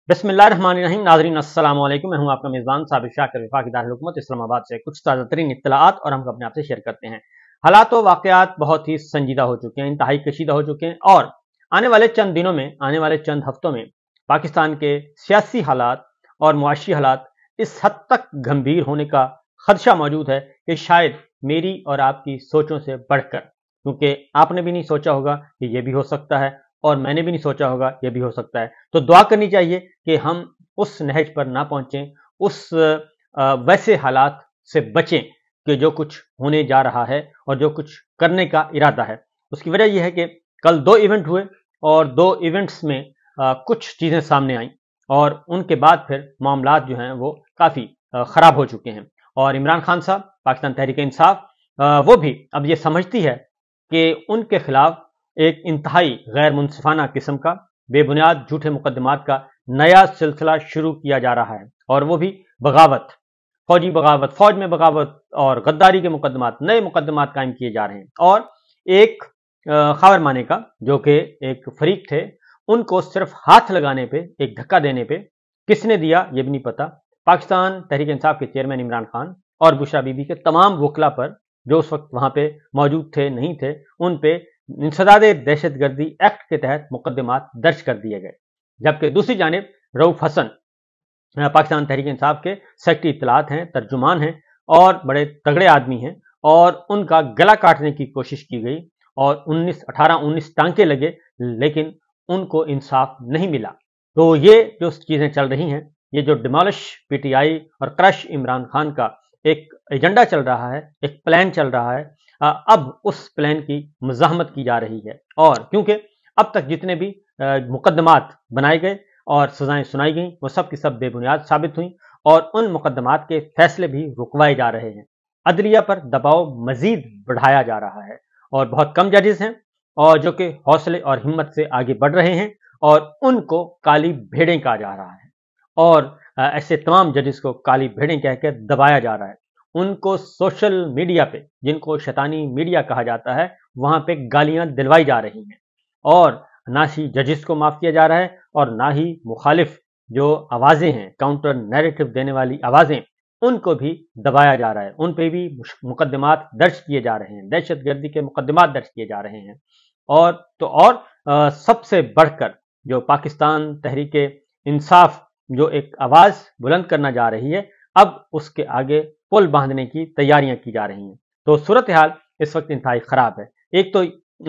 बिस्मिल्लाहिर्रहमानिर्रहीम। नाज़रीन अस्सलाम वालेकुम। मैं हूं आपका मेज़बान साबिर शाकिर, वफाकी दारुल हुकूमत इस्लामाबाद से कुछ ताज़ा तरीन इत्तलाआत और हम अपने आप से शेयर करते हैं। हालात व वाक़यात बहुत ही संजीदा हो चुके हैं, इंतहाई कशीदा हो चुके हैं और आने वाले चंद दिनों में, आने वाले चंद हफ्तों में पाकिस्तान के सियासी हालात और मुआशी हालात इस हद तक गंभीर होने का खदशा मौजूद है कि शायद मेरी और आपकी सोचों से बढ़कर, क्योंकि आपने भी नहीं सोचा होगा कि यह भी हो सकता है और मैंने भी नहीं सोचा होगा ये भी हो सकता है। तो दुआ करनी चाहिए कि हम उस नहज पर ना पहुंचें, उस वैसे हालात से बचें कि जो कुछ होने जा रहा है और जो कुछ करने का इरादा है। उसकी वजह यह है कि कल 2 इवेंट हुए और 2 इवेंट्स में कुछ चीज़ें सामने आईं और उनके बाद फिर मामलात जो हैं वो काफ़ी ख़राब हो चुके हैं। और इमरान खान साहब, पाकिस्तान तहरीक इंसाफ, वो भी अब ये समझती है कि उनके खिलाफ एक इंतहाई गैर मुनसिफाना किस्म का बेबुनियाद झूठे मुकदमात का नया सिलसिला शुरू किया जा रहा है और वो भी बगावत, फौजी बगावत, फौज में बगावत और गद्दारी के मुकदमात, नए मुकदमात कायम किए जा रहे हैं। और एक खावर माने का जो कि एक फरीक थे, उनको सिर्फ हाथ लगाने पे, एक धक्का देने पे किसने दिया ये भी नहीं पता। पाकिस्तान तहरीक इंसाफ के चेयरमैन इमरान खान और बुशरा बीबी के तमाम वकला पर जो उस वक्त वहां पे मौजूद थे, नहीं थे, उन पे इंसदाद दहशतगर्दी एक्ट के तहत मुकदमात दर्ज कर दिए गए। जबकि दूसरी जानिब रऊफ हसन पाकिस्तान तहरीक इंसाफ के सेक्रेटरी इत्तलात हैं, तर्जुमान हैं और बड़े तगड़े आदमी हैं और उनका गला काटने की कोशिश की गई और 18-19 टांके लगे, लेकिन उनको इंसाफ नहीं मिला। तो ये जो चीज़ें चल रही हैं, ये जो डिमोलिश पीटीआई और क्रश इमरान खान का एक एजेंडा चल रहा है, एक प्लान चल रहा है, अब उस प्लान की मज़ाहमत की जा रही है। और क्योंकि अब तक जितने भी मुकदमात बनाए गए और सजाएं सुनाई गई वो सब की सब बेबुनियाद साबित हुई और उन मुकदमात के फैसले भी रुकवाए जा रहे हैं। अदलिया पर दबाव मजीद बढ़ाया जा रहा है और बहुत कम जजेस हैं और जो कि हौसले और हिम्मत से आगे बढ़ रहे हैं और उनको काली भेड़ें कहा जा रहा है और ऐसे तमाम जजेस को काली भेड़ें कहकर दबाया जा रहा है। उनको सोशल मीडिया पे, जिनको शैतानी मीडिया कहा जाता है, वहां पे गालियां दिलवाई जा रही हैं और ना ही जजिस को माफ किया जा रहा है और ना ही मुखालिफ जो आवाजें हैं, काउंटर नैरेटिव देने वाली आवाजें, उनको भी दबाया जा रहा है। उन पे भी मुकदमात दर्ज किए जा रहे हैं, दहशतगर्दी के मुकदमात दर्ज किए जा रहे हैं। और सबसे बढ़कर जो पाकिस्तान तहरीक इंसाफ जो एक आवाज बुलंद करना जा रही है, अब उसके आगे पुल बांधने की तैयारियां की जा रही हैं। तो सूरत हाल इस वक्त इंतहाई खराब है। एक तो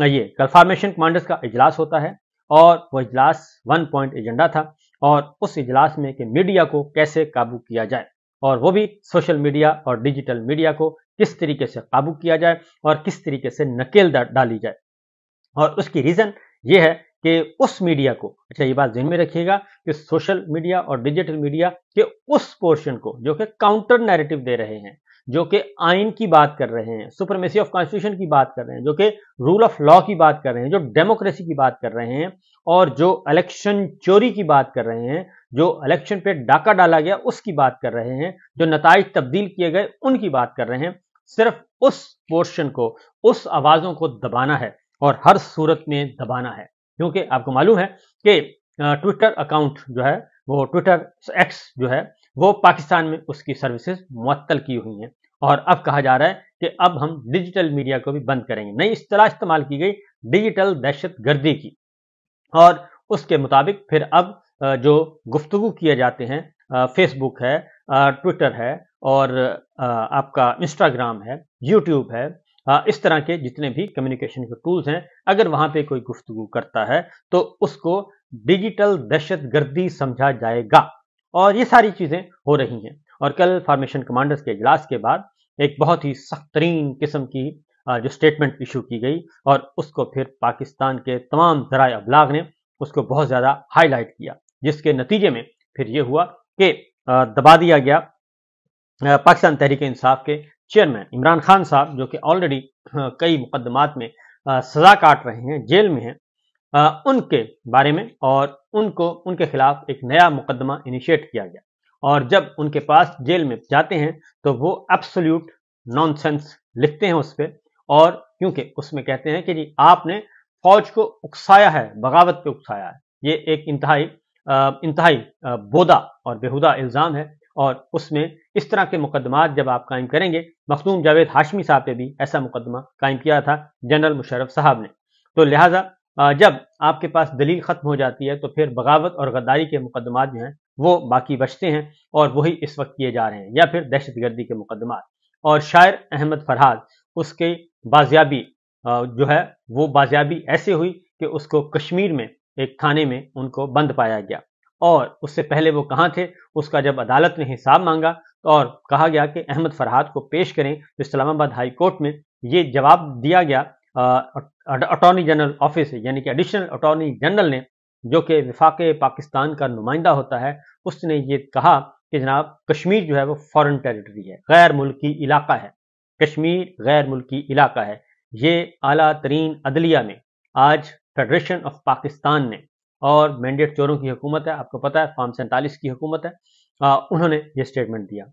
ये कल फॉर्मेशन कमांडर्स का इजलास होता है और वह इजलास 1 पॉइंट एजेंडा था और उस इजलास में कि मीडिया को कैसे काबू किया जाए और वो भी सोशल मीडिया और डिजिटल मीडिया को किस तरीके से काबू किया जाए और किस तरीके से नकेल डाली जाए। और उसकी रीजन ये है कि उस मीडिया को, अच्छा ये बात ध्यान में रखिएगा कि सोशल मीडिया और डिजिटल मीडिया के उस पोर्शन को जो कि काउंटर नैरेटिव दे रहे हैं, जो कि आइन की बात कर रहे हैं, सुपरमेसी ऑफ कॉन्स्टिट्यूशन की बात कर रहे हैं, जो कि रूल ऑफ लॉ की बात कर रहे हैं, जो डेमोक्रेसी की बात कर रहे हैं और जो इलेक्शन चोरी की बात कर रहे हैं, जो इलेक्शन पे डाका डाला गया उसकी बात कर रहे हैं, जो नताइज तब्दील किए गए उनकी बात कर रहे हैं, सिर्फ उस पोर्शन को, उस आवाजों को दबाना है और हर सूरत में दबाना है। क्योंकि आपको मालूम है कि ट्विटर अकाउंट जो है, वो ट्विटर एक्स जो है, वो पाकिस्तान में उसकी सर्विसेज मुअत्तल की हुई हैं और अब कहा जा रहा है कि अब हम डिजिटल मीडिया को भी बंद करेंगे। नई इस्तिलाह इस्तेमाल की गई डिजिटल दहशतगर्दी की और उसके मुताबिक फिर अब जो गुफ्तगू किए जाते हैं, फेसबुक है, ट्विटर है और आपका इंस्टाग्राम है, यूट्यूब है, इस तरह के जितने भी कम्युनिकेशन के टूल्स हैं, अगर वहां पे कोई गुफ्तगू करता है तो उसको डिजिटल दहशतगर्दी समझा जाएगा और ये सारी चीजें हो रही हैं। और कल फॉर्मेशन कमांडर्स के इजलास के बाद एक बहुत ही सख्त तरीन किस्म की जो स्टेटमेंट इशू की गई और उसको फिर पाकिस्तान के तमाम ज़राए अबलाग ने उसको बहुत ज़्यादा हाईलाइट किया, जिसके नतीजे में फिर ये हुआ कि दबा दिया गया पाकिस्तान तहरीक इंसाफ के चेयरमैन इमरान खान साहब, जो कि ऑलरेडी कई मुकदमात में सजा काट रहे हैं, जेल में हैं, उनके बारे में और उनके खिलाफ एक नया मुकदमा इनिशिएट किया गया। और जब उनके पास जेल में जाते हैं तो वो एब्सोल्यूट नॉनसेंस लिखते हैं उस पर, और क्योंकि उसमें कहते हैं कि जी आपने फौज को उकसाया है, बगावत पे उकसाया है। ये एक इंतहाई इंतहाई बोदा और बेहुदा इल्ज़ाम है, और उसमें इस तरह के मुकदमात जब आप कायम करेंगे, मखदूम जावेद हाशमी साहब पे भी ऐसा मुकदमा कायम किया था जनरल मुशर्रफ साहब ने, तो लिहाजा जब आपके पास दलील ख़त्म हो जाती है तो फिर बगावत और गद्दारी के मुकदमात जो हैं वो बाकी बचते हैं, और वही इस वक्त किए जा रहे हैं, या फिर दहशतगर्दी के मुकदमात। और शायर अहमद फरहाद, उसके बाजियाबी जो है वो बाजियाबी ऐसे हुई कि उसको कश्मीर में एक थाने में उनको बंद पाया गया, और उससे पहले वो कहाँ थे, उसका जब अदालत ने हिसाब मांगा और कहा गया कि अहमद फरहाद को पेश करें, तो इस्लामाबाद हाई कोर्ट में ये जवाब दिया गया अटॉर्नी जनरल ऑफिस यानी कि एडिशनल अटॉर्नी जनरल ने, जो कि विफाक पाकिस्तान का नुमाइंदा होता है, उसने ये कहा कि जनाब कश्मीर जो है वो फॉरेन टेरिटरी है, गैर मुल्की इलाका है, कश्मीर गैर मुल्की इलाका है। ये आला तरीन अदलिया में आज फेडरेशन ऑफ पाकिस्तान ने, और मैंडेट चोरों की हुकूमत है, आपको पता है फॉर्म 47 की हुकूमत है, उन्होंने ये स्टेटमेंट दिया।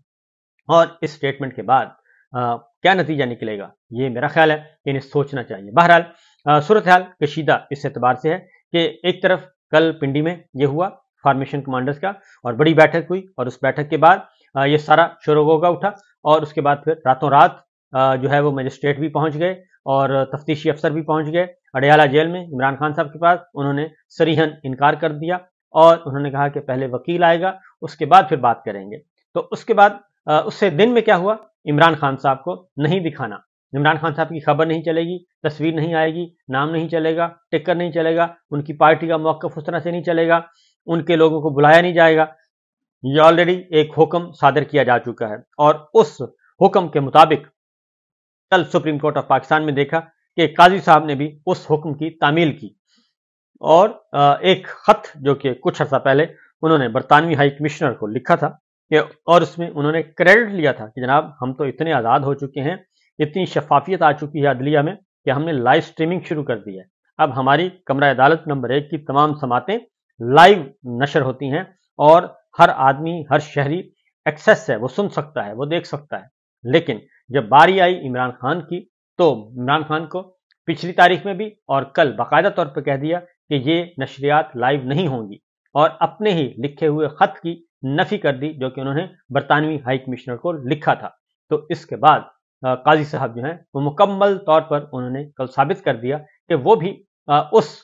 और इस स्टेटमेंट के बाद क्या नतीजा निकलेगा, ये मेरा ख्याल है कि इन्हें सोचना चाहिए। बहरहाल सूरत हाल कशीदा इस एतबार से है कि एक तरफ कल पिंडी में ये हुआ फॉर्मेशन कमांडर्स का, और बड़ी बैठक हुई, और उस बैठक के बाद ये सारा शोरगोगा उठा, और उसके बाद फिर रातों रात जो है वो मजिस्ट्रेट भी पहुंच गए और तफ्तीशी अफसर भी पहुंच गए अडयाला जेल में इमरान खान साहब के पास। उन्होंने सरीहन इनकार कर दिया, और उन्होंने कहा कि पहले वकील आएगा, उसके बाद फिर बात करेंगे। तो उसके बाद उससे दिन में क्या हुआ, इमरान खान साहब को नहीं दिखाना, इमरान खान साहब की खबर नहीं चलेगी, तस्वीर नहीं आएगी, नाम नहीं चलेगा, टिकर नहीं चलेगा, उनकी पार्टी का मौक़िफ़ उस तरह से नहीं चलेगा, उनके लोगों को बुलाया नहीं जाएगा। ये ऑलरेडी एक हुक्म सादर किया जा चुका है, और उस हुक्म के मुताबिक कल सुप्रीम कोर्ट ऑफ पाकिस्तान में देखा कि काजी साहब ने भी उस हुक्म की तामील की, और एक खत जो कि कुछ अर्सा पहले उन्होंने बरतानवी हाई कमिश्नर को लिखा था, और उसमें उन्होंने क्रेडिट लिया था कि जनाब हम तो इतने आज़ाद हो चुके हैं, इतनी शफाफियत आ चुकी है अदलिया में कि हमने लाइव स्ट्रीमिंग शुरू कर दी है। अब हमारी कमरा अदालत नंबर 1 की तमाम समातें लाइव नशर होती हैं, और हर आदमी, हर शहरी एक्सेस है, वो सुन सकता है, वो देख सकता है। लेकिन जब बारी आई इमरान खान की, तो इमरान खान को पिछली तारीख में भी और कल बाकायदा तौर पर कह दिया कि ये नशरियात लाइव नहीं होंगी, और अपने ही लिखे हुए खत की नफी कर दी जो कि उन्होंने बरतानवी हाई कमिश्नर को लिखा था। तो इसके बाद काजी साहब जो हैं वो मुकम्मल तौर पर उन्होंने कल साबित कर दिया कि वो भी उस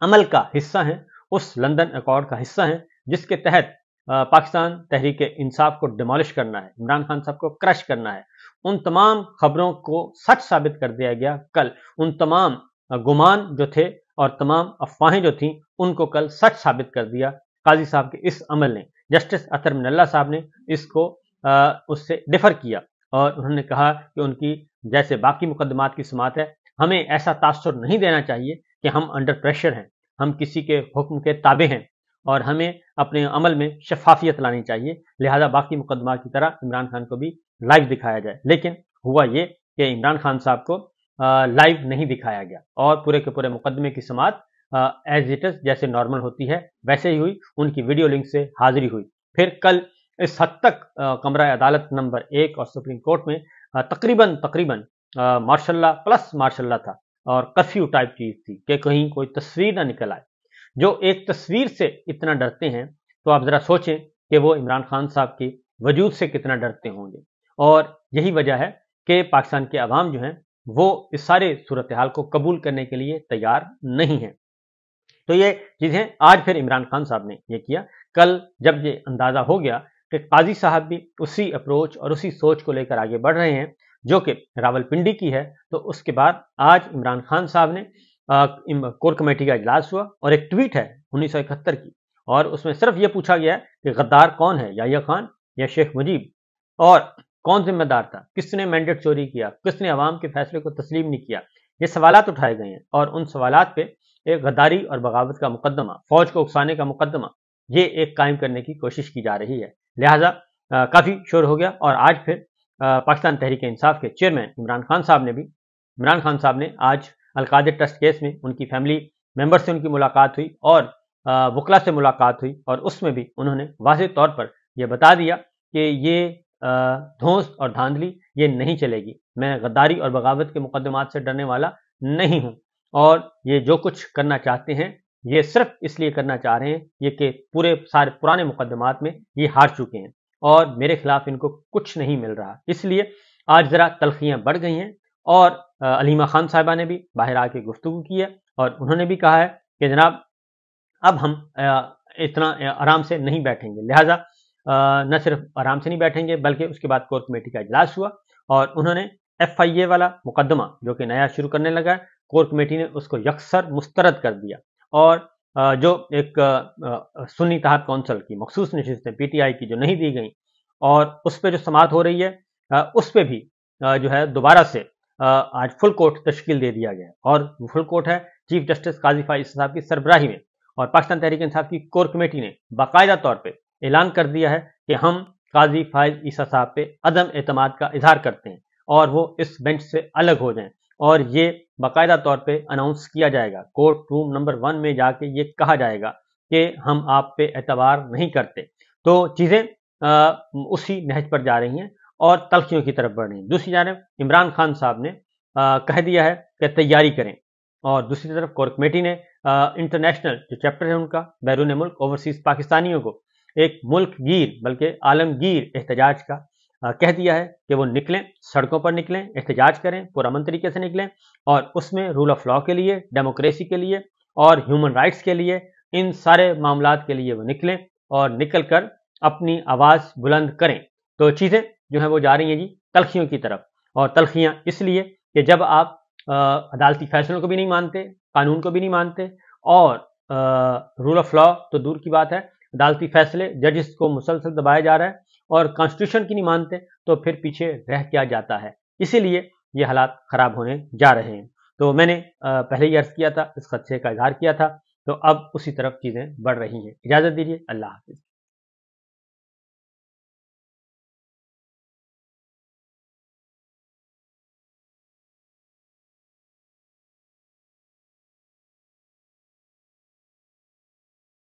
अमल का हिस्सा हैं, उस लंदन अकॉर्ड का हिस्सा हैं, जिसके तहत पाकिस्तान तहरीक इंसाफ को डिमोलिश करना है, इमरान खान साहब को क्रश करना है। उन तमाम खबरों को सच साबित कर दिया गया कल, उन तमाम गुमान जो थे और तमाम अफवाहें जो थीं, उनको कल सच साबित कर दिया काजी साहब के इस अमल ने। जस्टिस अतर मिनल्ला साहब ने इसको उससे डिफर किया, और उन्होंने कहा कि उनकी जैसे बाकी मुकदमात की समात है, हमें ऐसा तासुर नहीं देना चाहिए कि हम अंडर प्रेशर हैं, हम किसी के हुक्म के ताबे हैं, और हमें अपने अमल में शफाफियत लानी चाहिए। लिहाजा बाकी मुकदमा की तरह इमरान खान को भी लाइव दिखाया जाए। लेकिन हुआ ये कि इमरान खान साहब को लाइव नहीं दिखाया गया, और पूरे के पूरे मुकदमे की समात एज इट इज जैसे नॉर्मल होती है वैसे ही हुई, उनकी वीडियो लिंक से हाजिरी हुई। फिर कल इस हद तक कमरा अदालत नंबर 1 और सुप्रीम कोर्ट में तकरीबन मार्शल्ला प्लस मार्शल्ला था, और कर्फ्यू टाइप चीज थी कि कहीं कोई तस्वीर ना निकल आए। जो एक तस्वीर से इतना डरते हैं, तो आप जरा सोचें कि वो इमरान खान साहब के वजूद से कितना डरते होंगे। और यही वजह है कि पाकिस्तान के अवाम जो हैं वो इस सारे सूरत हाल को कबूल करने के लिए तैयार नहीं है। तो ये चीजें आज फिर इमरान खान साहब ने ये किया। कल जब ये अंदाजा हो गया कि काजी साहब भी उसी अप्रोच और उसी सोच को लेकर आगे बढ़ रहे हैं जो कि रावलपिंडी की है, तो उसके बाद आज इमरान खान साहब ने कोर कमेटी का इजलास हुआ, और एक ट्वीट है 1971 की, और उसमें सिर्फ ये पूछा गया है कि गद्दार कौन है, याहिया खान या शेख मुजीब, और कौन जिम्मेदार था, किसने मैंडेट चोरी किया, किसने अवाम के फैसले को तस्लीम नहीं किया। ये सवालात उठाए गए हैं, और उन सवालात पे एक गद्दारी और बगावत का मुकदमा, फौज को उकसाने का मुकदमा, ये एक कायम करने की कोशिश की जा रही है। लिहाजा काफ़ी शोर हो गया, और आज फिर पाकिस्तान तहरीक इंसाफ के चेयरमैन इमरान खान साहब ने आज अलकादिर ट्रस्ट केस में उनकी फैमिली मेंबर से उनकी मुलाकात हुई, और वकला से मुलाकात हुई, और उसमें भी उन्होंने वाज़ेह तौर पर यह बता दिया कि ये धौंस और धांधली ये नहीं चलेगी। मैं गद्दारी और बगावत के मुकदमात से डरने वाला नहीं हूँ, और ये जो कुछ करना चाहते हैं یہ صرف اس لیے کرنا چاہ رہے ہیں یہ کہ پورے سارے پرانے مقدمات میں یہ ہار چکے ہیں اور میرے خلاف ان کو کچھ نہیں مل رہا، اس لیے آج ذرا تلخیاں بڑھ گئی ہیں۔ اور علیمہ خان صاحبہ نے بھی باہر آ کے گفتگو کی ہے اور انہوں نے بھی کہا ہے کہ جناب اب ہم اتنا آرام سے نہیں بیٹھیں گے، لہٰذا نہ صرف آرام سے نہیں بیٹھیں گے بلکہ اس کے بعد کور کمیٹی کا اجلاس ہوا اور انہوں نے ایف آئی اے والا مقدمہ جو کہ نیا شروع کرنے لگا ہے، کور کمیٹی نے اس کو یکسر مسترد کر دیا اور جو ایک سنی تحت کونسل کی مخصوص نشستیں پی ٹی آئی کی جو نہیں دی گئیں اور اس پہ جو سماعت ہو رہی ہے اس پہ بھی جو ہے دوبارہ سے آج فل کورٹ تشکیل دے دیا گیا اور وہ فل کورٹ ہے چیف جسٹس قاضی فائز عیسی صاحب کی سربراہی میں، اور پاکستان تحریک انصاف کی کور کمیٹی نے باقاعدہ طور پہ اعلان کر دیا ہے کہ ہم قاضی فائز عیسی صاحب پہ عدم اعتماد کا اظہار کرتے ہیں اور وہ اس بینچ سے الگ ہو جائیں، اور یہ باقاعدہ طور پہ اناؤنس کیا جائے گا، کورٹ روم نمبر 1 میں جا کے یہ کہا جائے گا کہ ہم آپ پہ اعتبار نہیں کرتے۔ تو چیزیں اسی نہج پر جا رہی ہیں اور تلخیوں کی طرف بڑھ رہی ہیں۔ دوسری جانب عمران خان صاحب نے کہہ دیا ہے کہ تیاری کریں، اور دوسری طرف کور کمیٹی نے انٹرنیشنل جو چیپٹر ہے ان کا بیرون ملک اوورسیز پاکستانیوں کو ایک ملک گیر بلکہ عالمگیر احتجاج کا کہہ دیا ہے کہ وہ نکلیں، سڑکوں پر نکلیں، احتجاج کریں، پرامن طریقے سے نکلیں اور اس میں رول آف لاء کے لیے، ڈیموکریسی کے لیے اور ہیومن رائٹس کے لیے، ان سارے معاملات کے لیے وہ نکلیں اور نکل کر اپنی آواز بلند کریں۔ تو چیزیں جو ہیں وہ جا رہی ہیں جی تلخیوں کی طرف، اور تلخیاں اس لیے کہ جب آپ عدالتی فیصلوں کو بھی نہیں مانتے، قانون کو بھی نہیں مانتے اور رول آف لاء تو دور کی بات ہے، عدالتی فیصلے ججز کو مسلسل دبایا جا رہا ہے اور کانسٹیٹیوشن کی نہیں مانتے تو پھر پیچھے رہ کیا جاتا ہے، اسی لیے یہ حالات خراب ہونے جا رہے ہیں۔ تو میں نے پہلے ہی عرض کیا تھا، اس خدشے کا اظہار کیا تھا، تو اب اسی طرف چیزیں بڑھ رہی ہیں۔ اجازت دیجیے، اللہ حافظ۔